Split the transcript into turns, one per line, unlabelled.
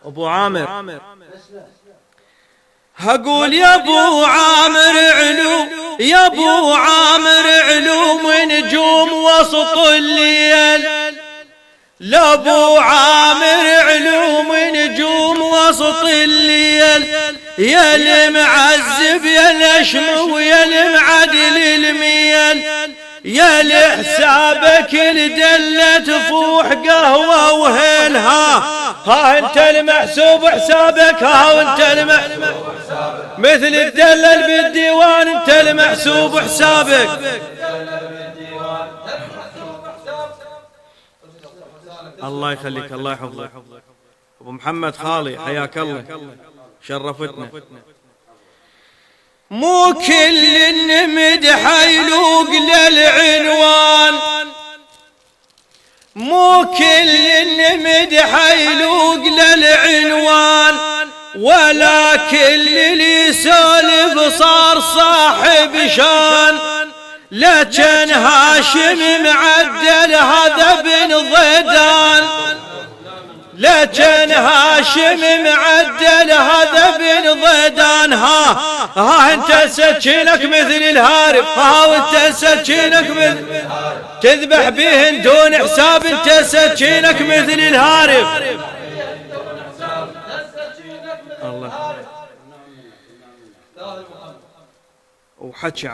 ابو عامر هقول يا ابو عامر علوم، يا ابو عامر علوم ونجوم وسط الليل، لا ابو عامر علوم ونجوم وسط الليل، يا المعذب يا الاشم ويا المعدل الميل، يا لحسابك الدلة تفوح قهوة وهيل. ها انت المحسوب حسابك، ها وانت المحسوب مثل الدلل بالديوان، انت المحسوب حسابك. الله يخليك، الله يحفظك ابو محمد خالي، حياك الله، شرفتنا. مو كل مدح يلوق للعنوان، مو كل مدح يلوق للعنوان، ولا كل اللي يسولف صار صاحب شان، لكن هاشم معدل هذا بن ضيدان، لكن هاشم معدل هذا بن ضيدان. ها انت سكينك مثل الهارب، ها وانت سكينك مثل تذبح بهن دون حساب، انت سكينك مثل الهارب. الله وحكي